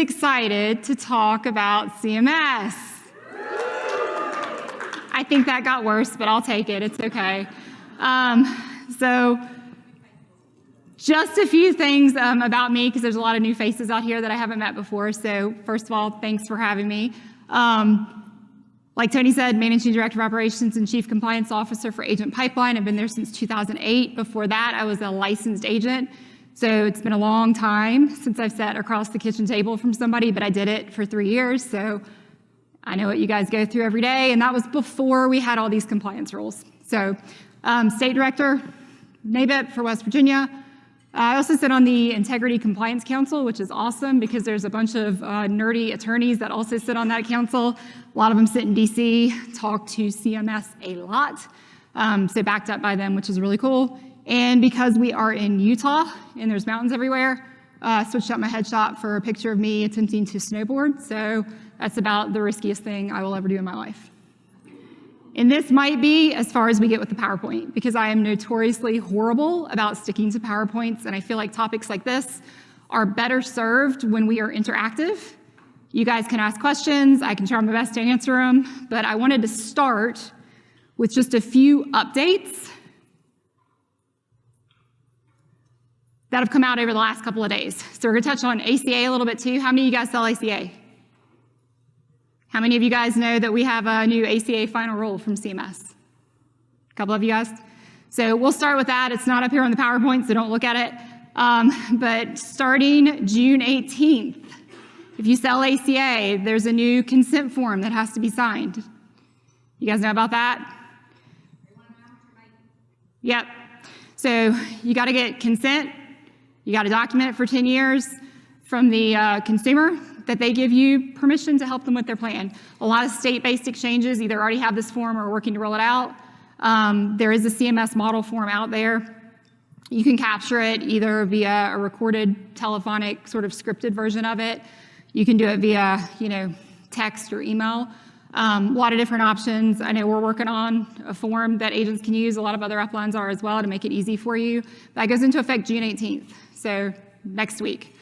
excited to talk about CMS. I think that got worse, but I'll take it. It's okay. So just a few things about me, because there's a lot of new faces out here that I haven't met before. So first of all, thanks for having me. Like Tony said, Managing Director of Operations and Chief Compliance Officer for Agent Pipeline. I've been there since 2008. Before that, I was a licensed agent. So it's been a long time since I've sat across the kitchen table from somebody, but I did it for 3 years. So I know what you guys go through every day. And that was before we had all these compliance rules. So State Director, NABIP for West Virginia. I also sit on the Integrity Compliance Council, which is awesome because there's a bunch of nerdy attorneys that also sit on that council. A lot of them sit in DC, talk to CMS a lot, so backed up by them, which is really cool. And because we are in Utah and there's mountains everywhere, I switched out my headshot for a picture of me attempting to snowboard. So that's about the riskiest thing I will ever do in my life. And this might be as far as we get with the PowerPoint, because I am notoriously horrible about sticking to PowerPoints, and I feel like topics like this are better served when we are interactive. You guys can ask questions, I can try my best to answer them, but I wanted to start with just a few updates that have come out over the last couple of days. So we're gonna touch on ACA a little bit too. How many of you guys sell ACA? How many of you guys know that we have a new ACA final rule from CMS? A couple of you guys? So we'll start with that. It's not up here on the PowerPoint, so don't look at it. But starting June 18th, if you sell ACA, there's a new consent form that has to be signed. You guys know about that? Yep. So you gotta get consent. You got to document it for 10 years from the consumer that they give you permission to help them with their plan. A lot of state-based exchanges either already have this form or are working to roll it out. There is a CMS model form out there. You can capture it either via a recorded telephonic sort of scripted version of it. You can do it via, text or email. A lot of different options. I know we're working on a form that agents can use. A lot of other uplines are as well to make it easy for you. That goes into effect June 18th, so next week.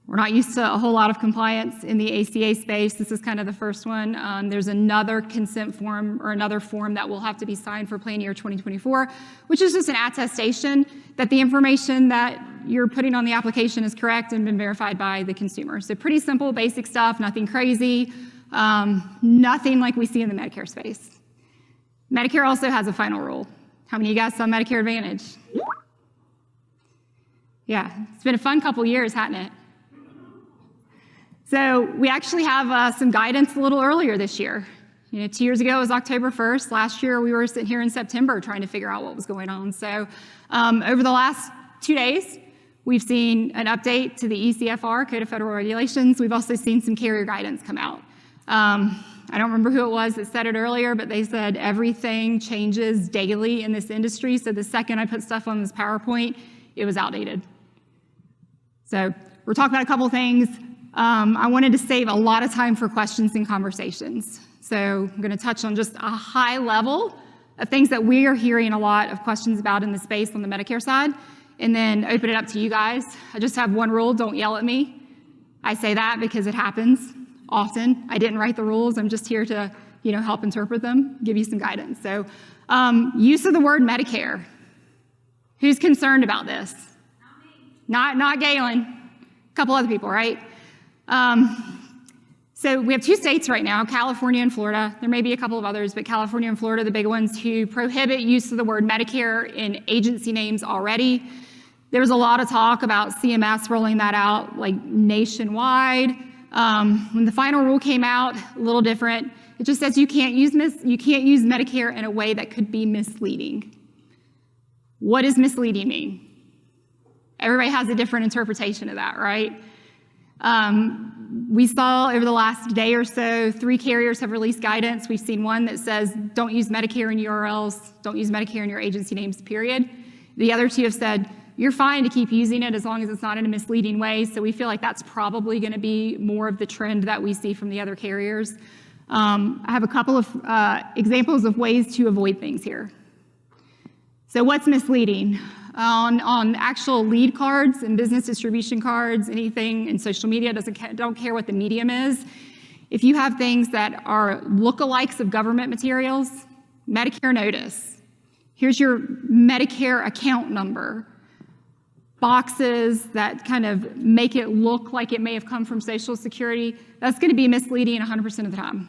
We're not used to a whole lot of compliance in the ACA space. This is kind of the first one. There's another consent form or another form that will have to be signed for plan year 2024, which is just an attestation that the information that you're putting on the application is correct and been verified by the consumer. So pretty simple, basic stuff, nothing crazy, nothing like we see in the Medicare space. Medicare also has a final rule. How many of you guys saw Medicare Advantage? Yeah, it's been a fun couple years, hasn't it? So we actually have some guidance a little earlier this year. 2 years ago it was October 1st. Last year we were sitting here in September trying to figure out what was going on. So over the last 2 days, we've seen an update to the ECFR, Code of Federal Regulations. We've also seen some carrier guidance come out. I don't remember who it was that said it earlier, but they said everything changes daily in this industry. So the second I put stuff on this PowerPoint, it was outdated. So we're talking about a couple things. I wanted to save a lot of time for questions and conversations. So I'm gonna touch on just a high level of things that we are hearing a lot of questions about in the space on the Medicare side, and then open it up to you guys. I just have one rule, don't yell at me. I say that because it happens often. I didn't write the rules, I'm just here to help interpret them, give you some guidance. So use of the word Medicare. Who's concerned about this? Not me. Not Galen. A couple other people, right? So we have 2 states right now, California and Florida. There may be a couple of others, but California and Florida are the big ones who prohibit use of the word Medicare in agency names already. There was a lot of talk about CMS rolling that out like nationwide. When the final rule came out, a little different. It just says you can't use Medicare in a way that could be misleading. What does misleading mean? Everybody has a different interpretation of that, right? We saw over the last day or so, 3 carriers have released guidance. We've seen one that says, don't use Medicare in URLs, don't use Medicare in your agency names, period. The other 2 have said, you're fine to keep using it as long as it's not in a misleading way. So we feel like that's probably gonna be more of the trend that we see from the other carriers. I have a couple of examples of ways to avoid things here. So what's misleading? on actual lead cards and business distribution cards, anything in social media, don't care what the medium is. If you have things that are lookalikes of government materials, Medicare notice. Here's your Medicare account number. Boxes that kind of make it look like it may have come from Social Security, that's going to be misleading 100% of the time.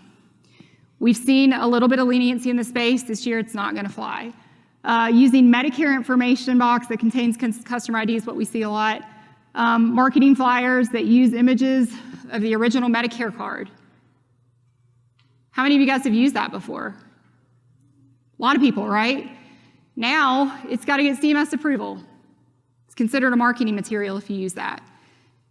We've seen a little bit of leniency in the space. This year, it's not going to fly. Using Medicare information box that contains customer ID is what we see a lot. Marketing flyers that use images of the original Medicare card. How many of you guys have used that before? A lot of people, right? Now, it's got to get CMS approval. It's considered a marketing material if you use that.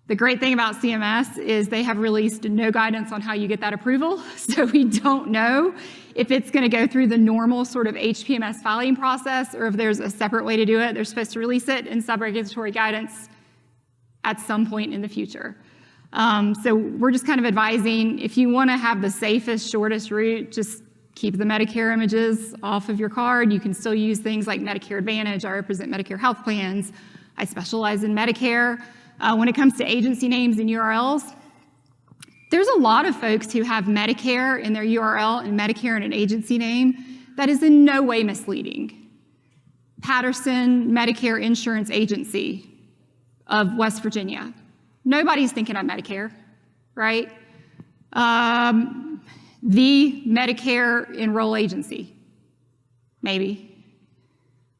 The great thing about CMS is they have released no guidance on how you get that approval, so we don't know if it's going to go through the normal sort of HPMS filing process or if there's a separate way to do it. They're supposed to release it in sub-regulatory guidance at some point in the future. So we're just kind of advising, if you want to have the safest, shortest route, just keep the Medicare images off of your card. You can still use things like Medicare Advantage. I represent Medicare health plans. I specialize in Medicare. When it comes to agency names and URLs, there's a lot of folks who have Medicare in their URL and Medicare in an agency name. That is in no way misleading. Patterson Medicare Insurance Agency of West Virginia. Nobody's thinking of Medicare, right? The Medicare Enroll Agency, maybe.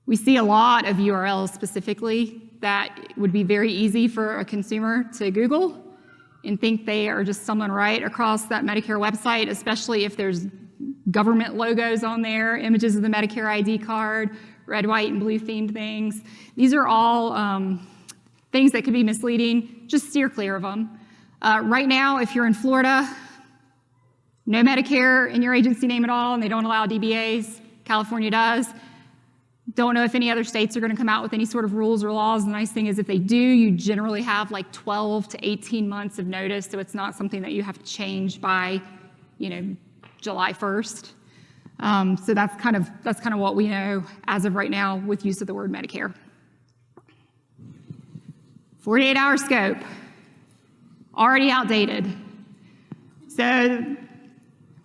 We see a lot of URLs specifically that would be very easy for a consumer to Google and think they are just someone right across that Medicare website, especially if there's government logos on there, images of the Medicare ID card, red, white, and blue themed things. These are all things that could be misleading. Just steer clear of them. Right now, if you're in Florida, no Medicare in your agency name at all, and they don't allow DBAs. California does. Don't know if any other states are going to come out with any sort of rules or laws. The nice thing is if they do, you generally have like 12 to 18 months of notice, so it's not something that you have to change by, July 1st. So that's kind of what we know as of right now with use of the word Medicare. 48-hour scope, already outdated. So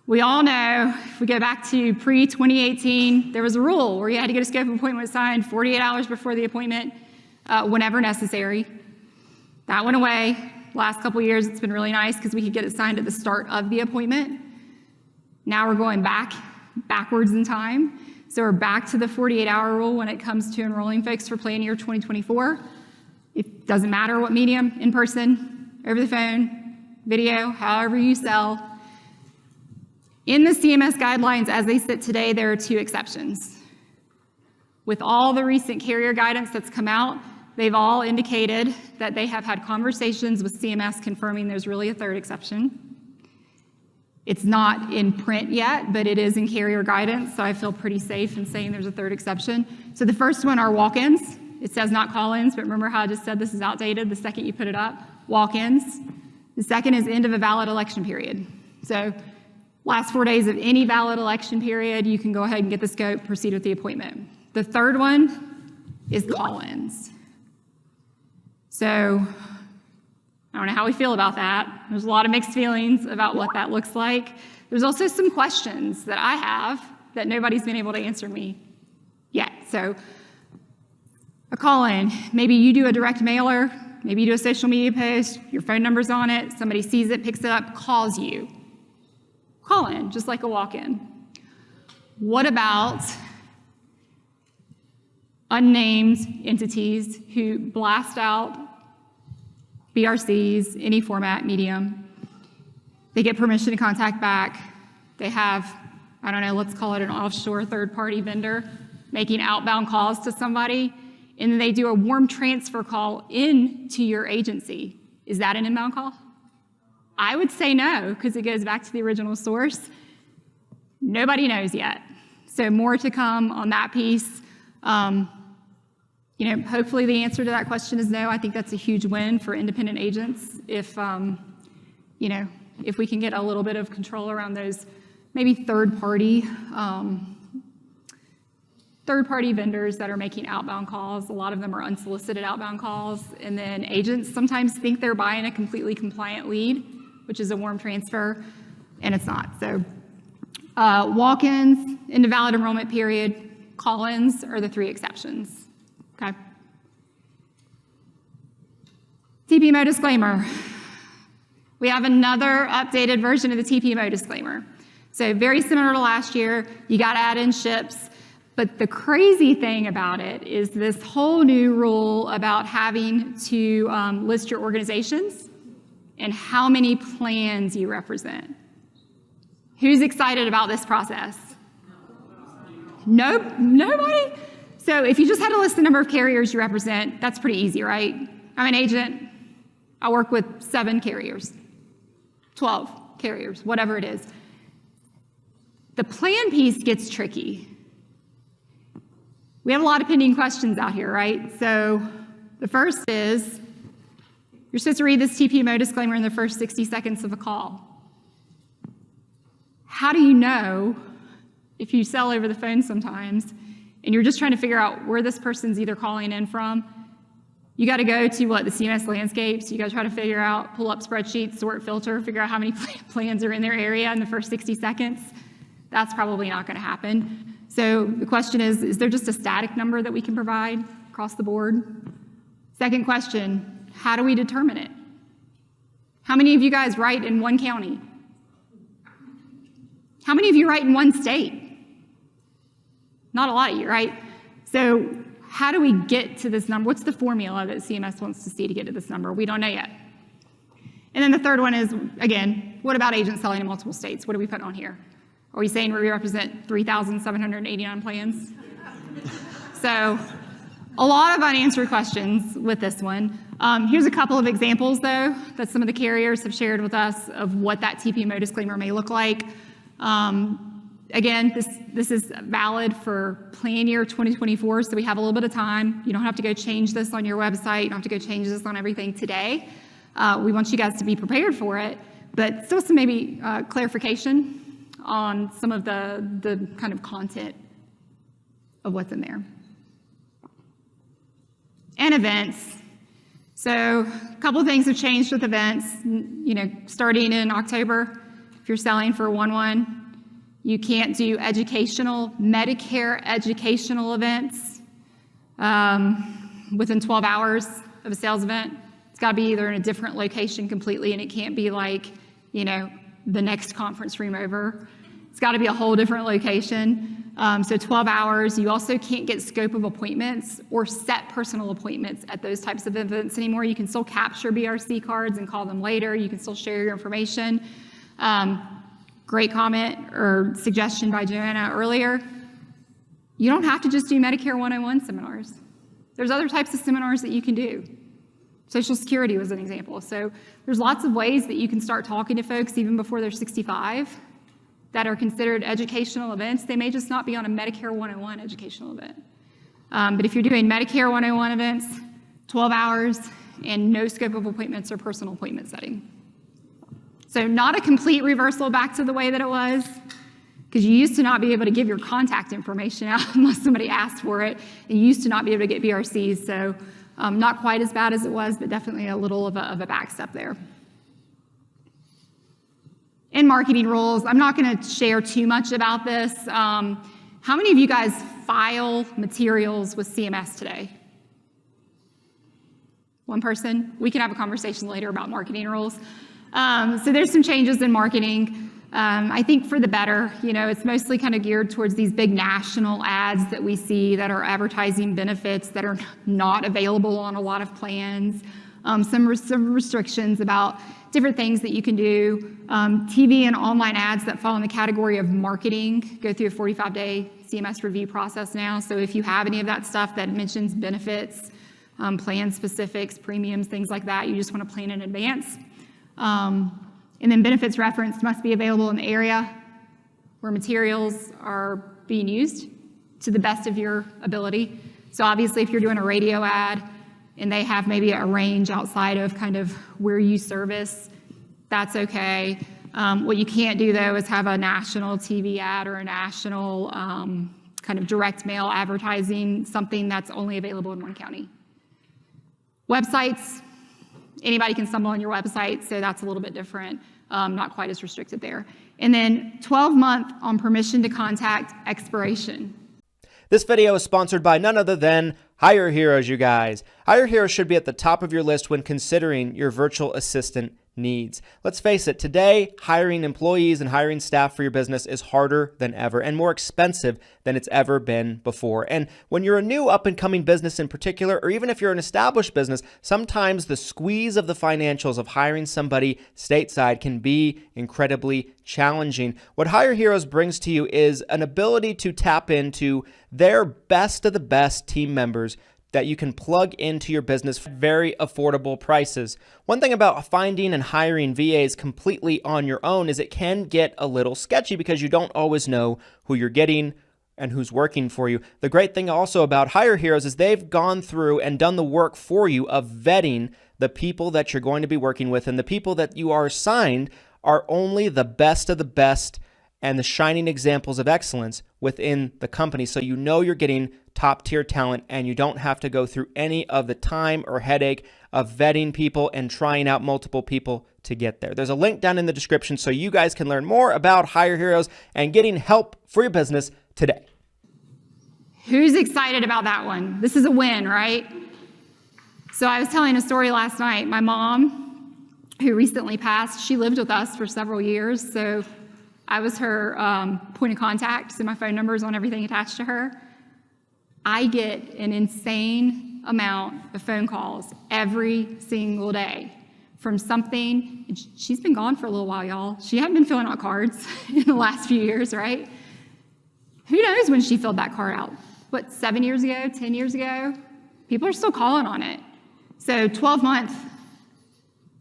we all know, if we go back to pre-2018, there was a rule where you had to get a scope appointment signed 48 hours before the appointment, whenever necessary. That went away. Last couple of years, it's been really nice because we could get it signed at the start of the appointment. Now we're going backwards in time. So we're back to the 48-hour rule when it comes to enrolling folks for plan year 2024. It doesn't matter what medium, in person, over the phone, video, however you sell. In the CMS guidelines as they sit today, there are 2 exceptions. With all the recent carrier guidance that's come out, they've all indicated that they have had conversations with CMS confirming there's really a 3rd exception. It's not in print yet, but it is in carrier guidance, so I feel pretty safe in saying there's a 3rd exception. So the first one are walk-ins. It says not call-ins, but remember how I just said this is outdated the second you put it up? Walk-ins. The second is end of a valid election period. So last 4 days of any valid election period, you can go ahead and get the scope, proceed with the appointment. The 3rd one is call-ins. So I don't know how we feel about that. There's a lot of mixed feelings about what that looks like. There's also some questions that I have that nobody's been able to answer me yet. So a call-in, maybe you do a direct mailer, maybe you do a social media post, your phone number's on it, somebody sees it, picks it up, calls you. Call in, just like a walk-in. What about unnamed entities who blast out BRCs, any format, medium? They get permission to contact back. They have, I don't know, let's call it an offshore third-party vendor making outbound calls to somebody, and then they do a warm transfer call into your agency. Is that an inbound call? I would say no, because it goes back to the original source. Nobody knows yet. So more to come on that piece. Hopefully the answer to that question is no. I think that's a huge win for independent agents if we can get a little bit of control around those maybe third-party third-party vendors that are making outbound calls. A lot of them are unsolicited outbound calls. And then agents sometimes think they're buying a completely compliant lead, which is a warm transfer, and it's not. So walk-ins, into valid enrollment period, call-ins are the 3 exceptions, okay? TPMO disclaimer. We have another updated version of the TPMO disclaimer. So very similar to last year, you gotta add in ships, but the crazy thing about it is this whole new rule about having to list your organizations and how many plans you represent. Who's excited about this process? Nope, nobody? So if you just had to list the number of carriers you represent, that's pretty easy, right? I'm an agent, I work with 7 carriers, 12 carriers, whatever it is. The plan piece gets tricky. We have a lot of pending questions out here, right? So the first is, you're supposed to read this TPMO disclaimer in the first 60 seconds of a call. How do you know if you sell over the phone sometimes and you're just trying to figure out where this person's either calling in from? You got to go to the CMS landscapes. You got to try to figure out, pull up spreadsheets, sort, filter, figure out how many plans are in their area in the first 60 seconds. That's probably not going to happen. So the question is there just a static number that we can provide across the board? Second question, how do we determine it? How many of you guys write in one county? How many of you write in one state? Not a lot of you, right? So how do we get to this number? What's the formula that CMS wants to see to get to this number? We don't know yet. And then the third one is, again, what about agents selling in multiple states? What are we putting on here? Are we saying we represent 3,789 plans? So a lot of unanswered questions with this one. Here's a couple of examples, though, that some of the carriers have shared with us of what that TPMO disclaimer may look like. Again, this is valid for plan year 2024, so we have a little bit of time. You don't have to go change this on your website. You don't have to go change this on everything today. We want you guys to be prepared for it, but still some maybe clarification on some of the kind of content of what's in there. And events. So a couple of things have changed with events. Starting in October, if you're selling for 1/1, you can't do Medicare educational events within 12 hours of a sales event. It's got to be either in a different location completely, and it can't be like, the next conference room over. It's got to be a whole different location. So 12 hours. You also can't get scope of appointments or set personal appointments at those types of events anymore. You can still capture BRC cards and call them later. You can still share your information. Great comment or suggestion by Joanna earlier. You don't have to just do Medicare 101 seminars. There's other types of seminars that you can do. Social Security was an example. So there's lots of ways that you can start talking to folks even before they're 65 that are considered educational events. They may just not be on a Medicare 101 educational event. But if you're doing Medicare 101 events, 12 hours, and no scope of appointments or personal appointment setting. So not a complete reversal back to the way that it was, because you used to not be able to give your contact information out unless somebody asked for it, and you used to not be able to get BRCs, so not quite as bad as it was, but definitely a little of a back step there. And marketing rules, I'm not going to share too much about this. How many of you guys file materials with CMS today? One person? We can have a conversation later about marketing rules. So there's some changes in marketing. I think for the better. It's mostly kind of geared towards these big national ads that we see that are advertising benefits that are not available on a lot of plans. Some restrictions about different things that you can do. TV and online ads that fall in the category of marketing go through a 45-day CMS review process now. So if you have any of that stuff that mentions benefits, plan specifics, premiums, things like that, you just want to plan in advance. And then benefits referenced must be available in the area where materials are being used to the best of your ability. So obviously if you're doing a radio ad and they have maybe a range outside of kind of where you service, that's okay. What you can't do though is have a national TV ad or a national kind of direct mail advertising, something that's only available in one county. Websites, anybody can stumble on your website, so that's a little bit different, not quite as restricted there. And then 12-month on permission to contact expiration. This video is sponsored by none other than Hire Heroes, you guys. Hire Heroes should be at the top of your list when considering your virtual assistant needs. Let's face it, today, hiring employees and hiring staff for your business is harder than ever and more expensive than it's ever been before. And when you're a new up-and-coming business in particular, or even if you're an established business, sometimes the squeeze of the financials of hiring somebody stateside can be incredibly challenging. What Hire Heroes brings to you is an ability to tap into their best of the best team members that you can plug into your business for very affordable prices. One thing about finding and hiring VAs completely on your own is it can get a little sketchy because you don't always know who you're getting and who's working for you. The great thing also about Hire Heroes is they've gone through and done the work for you of vetting the people that you're going to be working with, and the people that you are assigned are only the best of the best and the shining examples of excellence within the company. So you know you're getting top tier talent and you don't have to go through any of the time or headache of vetting people and trying out multiple people to get there. There's a link down in the description so you guys can learn more about Hire Heroes and getting help for your business today. Who's excited about that one? This is a win, right? So I was telling a story last night. My mom, who recently passed, she lived with us for several years. So I was her point of contact, so my phone number is on everything attached to her. I get an insane amount of phone calls every single day from something, and she's been gone for a little while, y'all. She hadn't been filling out cards in the last few years, right? Who knows when she filled that card out? What, 7 years ago, 10 years ago? People are still calling on it. So 12-month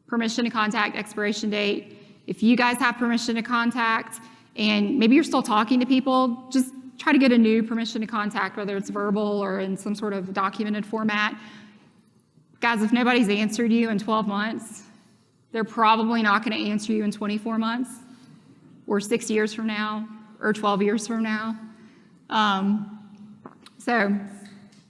permission to contact, expiration date. If you guys have permission to contact and maybe you're still talking to people, just try to get a new permission to contact, whether it's verbal or in some sort of documented format. Guys, if nobody's answered you in 12 months, they're probably not going to answer you in 24 months or 6 years from now or 12 years from now. So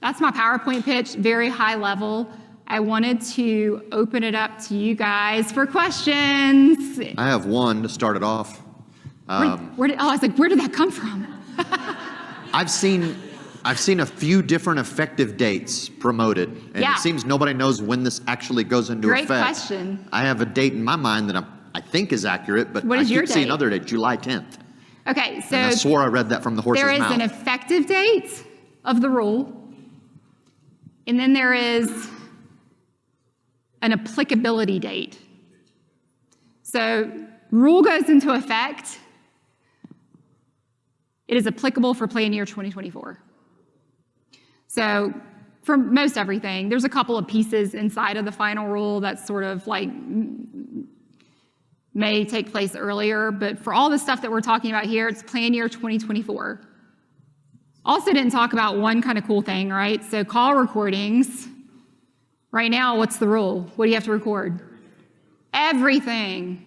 that's my PowerPoint pitch, very high level. I wanted to open it up to you guys for questions. I have one to start it off. I was like, where did that come from? I've seen a few different effective dates promoted, and Yeah. It seems nobody knows when this actually goes into Great effect. question. I have a date in my mind that I think is accurate, but What I is your keep seeing date? another date, July 10th. Okay, And I so swore I read that from the horse's there is mouth. an effective date of the rule, and then there is an applicability date. So rule goes into effect. It is applicable for plan year 2024. So for most everything, there's a couple of pieces inside of the final rule that sort of like may take place earlier, but for all the stuff that we're talking about here, it's plan year 2024. Also didn't talk about one kind of cool thing, right? So call recordings. Right now, what's the rule? What do you have to record? Everything.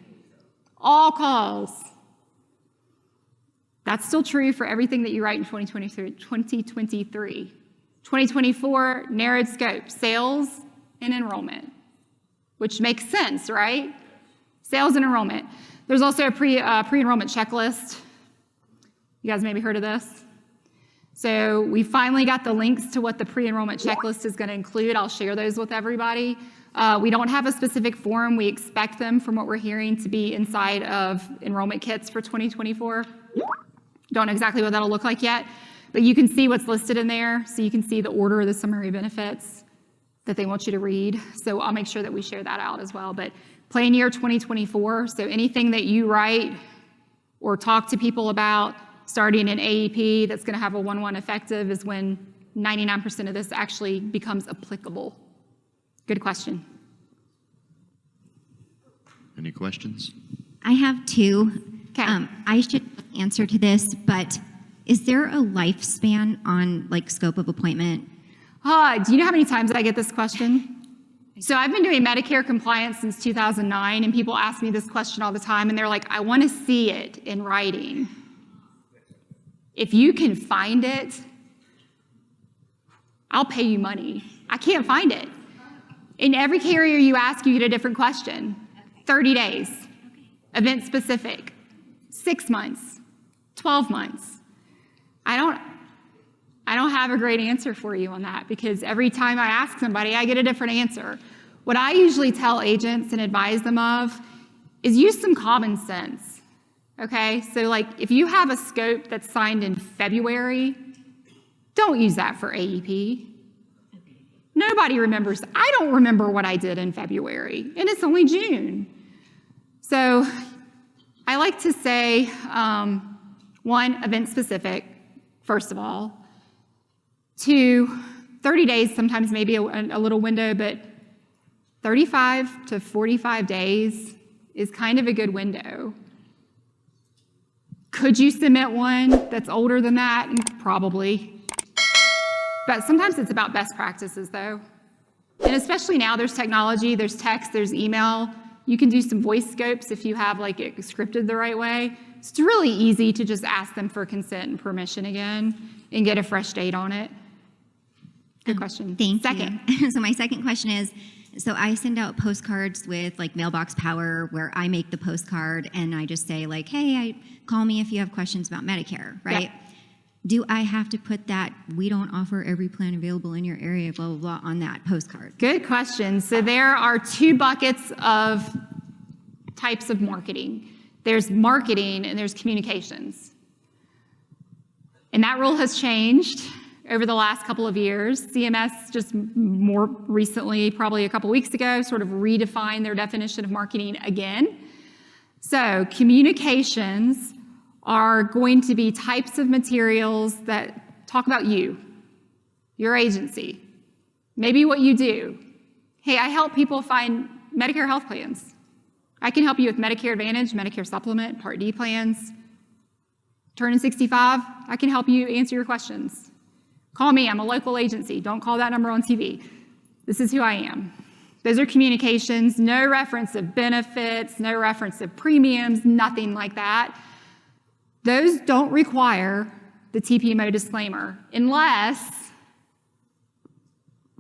All calls. That's still true for everything that you write in 2023. 2024, narrowed scope, sales and enrollment, which makes sense, right? Sales and enrollment. There's also a pre-enrollment checklist. You guys maybe heard of this? So we finally got the links to what the pre-enrollment checklist is going to include. I'll share those with everybody. We don't have a specific form. We expect them, from what we're hearing, to be inside of enrollment kits for 2024. Don't know exactly what that'll look like yet, but you can see what's listed in there. So you can see the order of the summary benefits that they want you to read. So I'll make sure that we share that out as well. But plan year 2024, so anything that you write or talk to people about starting in AEP that's going to have a 1/1 effective is when 99% of this actually becomes applicable. Good question. Any questions? I have two. Okay. I should answer to this, but is there a lifespan on like scope of appointment? Do you know how many times I get this question? So I've been doing Medicare compliance since 2009, and people ask me this question all the time, and they're like, I want to see it in writing. If you can find it, I'll pay you money. I can't find it. In every carrier you ask, you get a different question. 30 days, event specific, 6 months, 12 months. I don't have a great answer for you on that, because every time I ask somebody, I get a different answer. What I usually tell agents and advise them of is use some common sense, okay? So like if you have a scope that's signed in February, don't use that for AEP. Nobody remembers. I don't remember what I did in February, and it's only June. So I like to say, one, event specific, first of all. Two, 30 days, sometimes maybe a little window, but 35 to 45 days is kind of a good window. Could you submit one that's older than that? Probably. But sometimes it's about best practices, though. And especially now, there's technology, there's text, there's email. You can do some voice scopes if you have like it scripted the right way. It's really easy to just ask them for consent and permission again and get a fresh date on it. Good question. Thank Second. you. So my second question is, so I send out postcards with like Mailbox Power where I make the postcard and I just say like, hey, call me if you have questions about Medicare, right? Yep. Do I have to put that, we don't offer every plan available in your area, blah, blah, blah, on that postcard? Good question. So there are two buckets of types of marketing. There's marketing and there's communications. And that rule has changed over the last couple of years. CMS just more recently, probably a couple weeks ago, sort of redefined their definition of marketing again. So communications are going to be types of materials that talk about you, your agency, maybe what you do. Hey, I help people find Medicare health plans. I can help you with Medicare Advantage, Medicare Supplement, Part D plans. Turning 65, I can help you answer your questions. Call me, I'm a local agency. Don't call that number on TV. This is who I am. Those are communications, no reference of benefits, no reference of premiums, nothing like that. Those don't require the TPMO disclaimer unless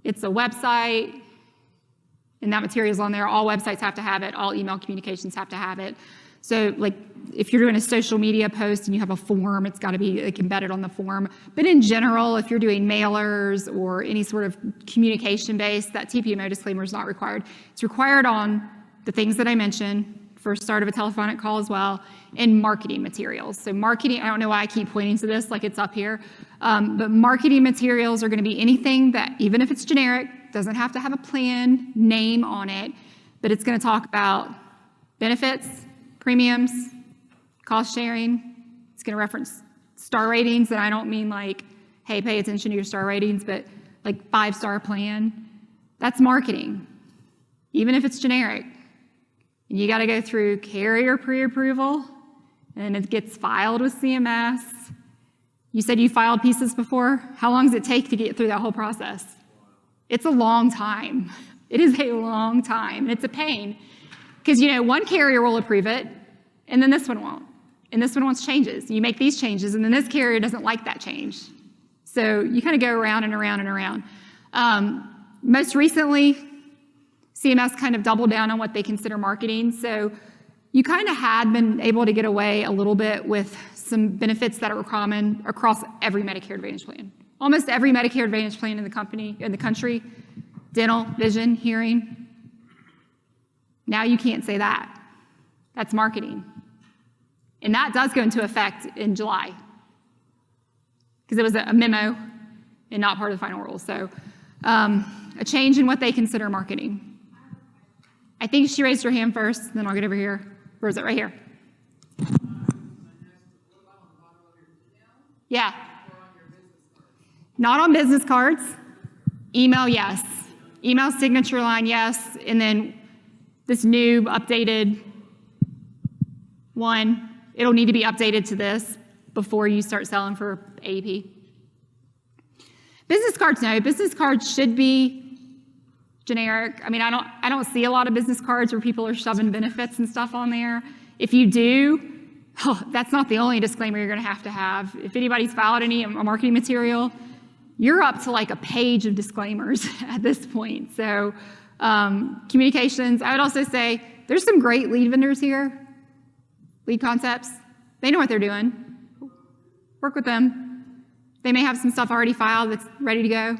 it's a website and that material's on there. All websites have to have it. All email communications have to have it. So like if you're doing a social media post and you have a form, it's got to be like embedded on the form. But in general, if you're doing mailers or any sort of communication based, that TPMO disclaimer is not required. It's required on the things that I mentioned, first start of a telephonic call as well, and marketing materials. So marketing, I don't know why I keep pointing to this like it's up here, but marketing materials are going to be anything that, even if it's generic, doesn't have to have a plan name on it, but it's going to talk about benefits, premiums, cost sharing. It's going to reference star ratings, and I don't mean like, hey, pay attention to your star ratings, but like 5-star plan. That's marketing, even if it's generic. And you got to go through carrier pre-approval, and it gets filed with CMS. You said you filed pieces before. How long does it take to get through that whole process? It's a long time. It is a long time, and it's a pain. Because, you know, one carrier will approve it, and then this one won't. And this one wants changes. You make these changes, and then this carrier doesn't like that change. So you kind of go around and around and around. Most recently, CMS kind of doubled down on what they consider marketing. So you kind of had been able to get away a little bit with some benefits that are common across every Medicare Advantage plan. Almost every Medicare Advantage plan in the country, dental, vision, hearing. Now you can't say that. That's marketing. And that does go into effect in July, because it was a memo and not part of the final rule. So a change in what they consider marketing. I think she raised her hand first, then I'll get over here. Where is it? Right here. Yeah. Not on business cards. Email, yes. Email signature line, yes. And then this new updated one, it'll need to be updated to this before you start selling for AEP. Business cards, no. Business cards should be generic. I mean, I don't see a lot of business cards where people are shoving benefits and stuff on there. If you do, Oh, that's not the only disclaimer you're going to have. If anybody's filed any marketing material, you're up to like a page of disclaimers at this point. So communications, I would also say there's some great lead vendors here, lead concepts. They know what they're doing. Work with them. They may have some stuff already filed that's ready to go.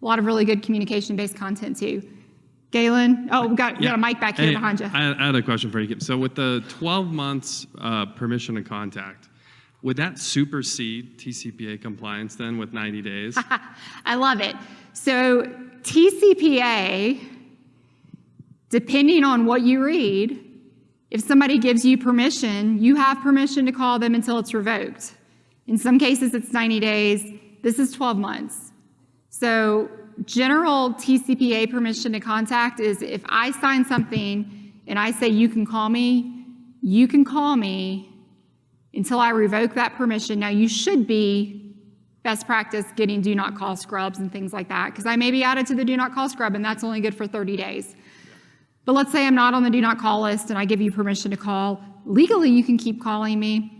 A lot of really good communication-based content too. Galen, we got a mic back here behind you. I had a question for you. So with the 12 months permission to contact, would that supersede TCPA compliance then with 90 days? I love it. So TCPA, depending on what you read, if somebody gives you permission, you have permission to call them until it's revoked. In some cases, it's 90 days. This is 12 months. So general TCPA permission to contact is if I sign something and I say you can call me until I revoke that permission. Now, you should be best practice getting do not call scrubs and things like that, because I may be added to the do not call scrub, and that's only good for 30 days. But let's say I'm not on the do not call list and I give you permission to call. Legally, you can keep calling me.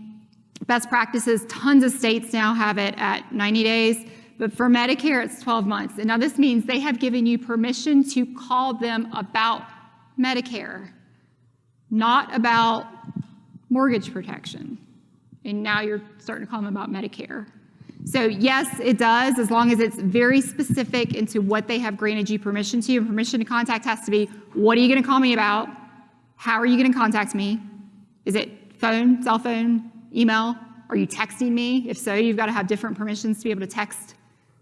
Best practices, tons of states now have it at 90 days, but for Medicare, it's 12 months. And now this means they have given you permission to call them about Medicare, not about mortgage protection. And now you're starting to call them about Medicare. So yes, it does, as long as it's very specific into what they have granted you permission to. And permission to contact has to be, what are you going to call me about? How are you going to contact me? Is it phone, cell phone, email? Are you texting me? If so, you've got to have different permissions to be able to text.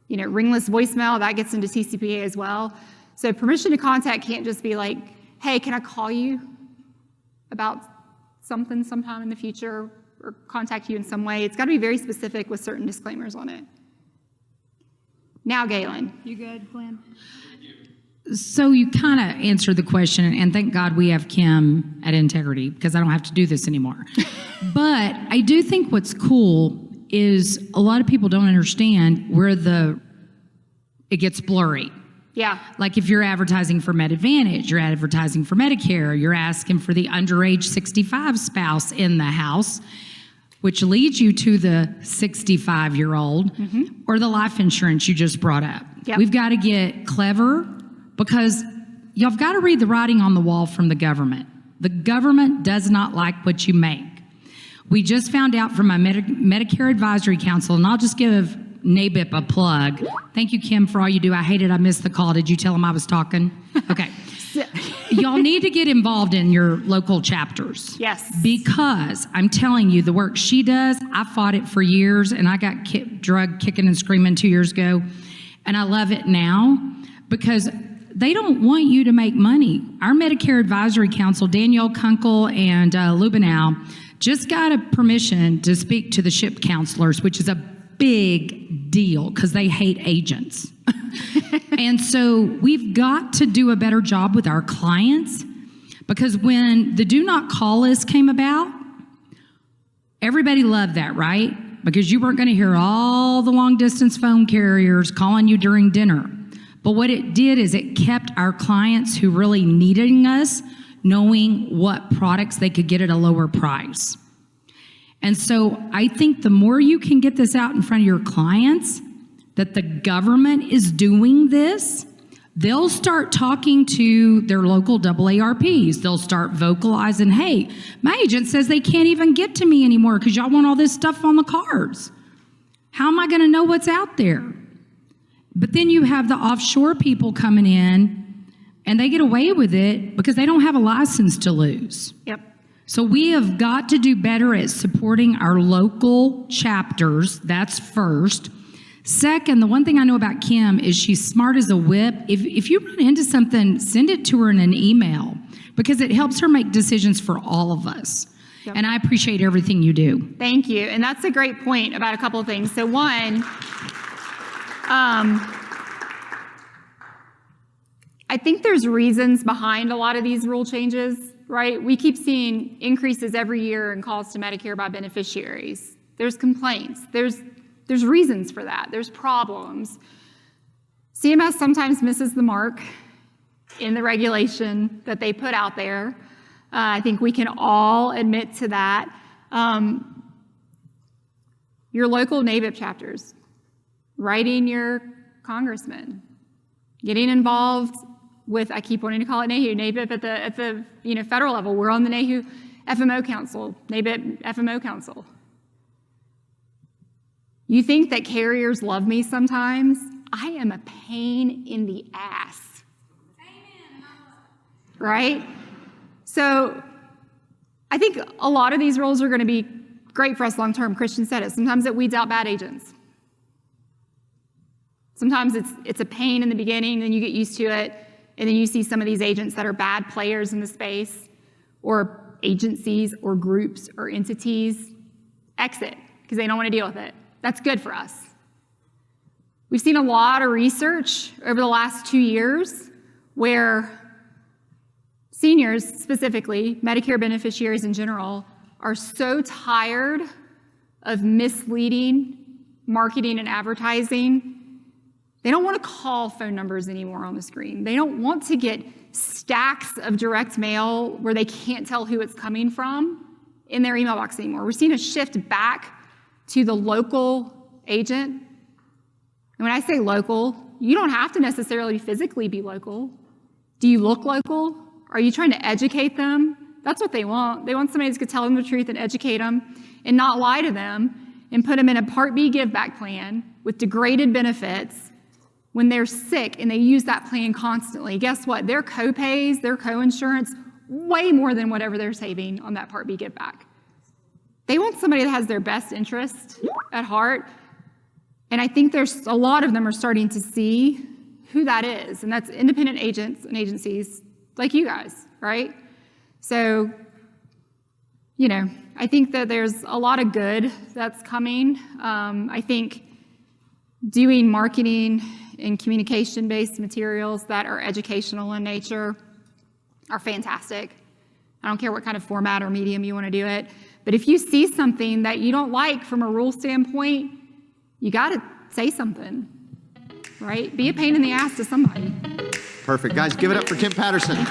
Ringless voicemail, that gets into TCPA as well. So permission to contact can't just be like, hey, can I call you about something sometime in the future, or contact you in some way. It's got to be very specific with certain disclaimers on it. Now, Galen. You good, Glenn? So you kind of answered the question, and thank God we have Kim at Integrity, because I don't have to do this anymore. But I do think what's cool is a lot of people don't understand where it gets blurry. Yeah. Like if you're advertising for Med Advantage, you're advertising for Medicare, you're asking for the underage 65 spouse in the house, which leads you to the 65-year-old or the life insurance you just brought up. Yep. We've got to get clever, because you've got to read the writing on the wall from the government. The government does not like what you make. We just found out from my Medicare Advisory Council, and I'll just give NABIP a plug. Thank you, Kim, for all you do. I missed the call. Did you tell them I was talking? Okay. Y'all need to get involved in your local chapters. Yes. Because I'm telling you, the work she does, I fought it for years, and I got drug kicking and screaming 2 years ago, and I love it now because they don't want you to make money. Our Medicare Advisory Council, Danielle Kunkel and Lubenow, just got a permission to speak to the SHIP counselors, which is a big deal because they hate agents. And so we've got to do a better job with our clients, because when the do not call list came about, everybody loved that, right? Because you weren't going to hear all the long distance phone carriers calling you during dinner. But what it did is it kept our clients who really needed us knowing what products they could get at a lower price. And so I think the more you can get this out in front of your clients, that the government is doing this, they'll start talking to their local AARPs. They'll start vocalizing, hey, my agent says they can't even get to me anymore because y'all want all this stuff on the cards. How am I going to know what's out there? But then you have the offshore people coming in, and they get away with it because they don't have a license to lose. Yep. So we have got to do better at supporting our local chapters. That's first. Second, the one thing I know about Kim is she's smart as a whip. If you run into something, send it to her in an email, because it helps her make decisions for all of us. Yep. And I appreciate everything you do. Thank you. And that's a great point about a couple of things. So one, I think there's reasons behind a lot of these rule changes, right? We keep seeing increases every year in calls to Medicare by beneficiaries. There's complaints. There's reasons for that. There's problems. CMS sometimes misses the mark in the regulation that they put out there. I think we can all admit to that. Your local NABIP chapters, writing your congressman, getting involved with, I keep wanting to call it NABIP at the federal level. We're on the NAHU FMO Council, NABIP FMO Council. You think that carriers love me sometimes? I am a pain in the ass. Amen. Right? So I think a lot of these roles are going to be great for us long term. Christian said it. Sometimes it weeds out bad agents. Sometimes it's a pain in the beginning, then you get used to it, and then you see some of these agents that are bad players in the space, or agencies or groups or entities exit because they don't want to deal with it. That's good for us. We've seen a lot of research over the last 2 years where seniors, specifically, Medicare beneficiaries in general, are so tired of misleading marketing and advertising. They don't want to call phone numbers anymore on the screen. They don't want to get stacks of direct mail where they can't tell who it's coming from in their email box anymore. We're seeing a shift back to the local agent. And when I say local, you don't have to necessarily physically be local. Do you look local? Are you trying to educate them? That's what they want. They want somebody that's going to tell them the truth and educate them and not lie to them and put them in a Part B give back plan with degraded benefits when they're sick and they use that plan constantly. Guess what? Their co-pays, their co-insurance, way more than whatever they're saving on that Part B give back. They want somebody that has their best interest at heart. And I think there's a lot of them are starting to see who that is. And that's independent agents and agencies like you guys, right? So, I think that there's a lot of good that's coming. I think doing marketing and communication-based materials that are educational in nature are fantastic. I don't care what kind of format or medium you want to do it. But if you see something that you don't like from a rule standpoint, you got to say something, right? Be a pain in the ass to somebody. Perfect. Guys, give it up for Kim Patterson.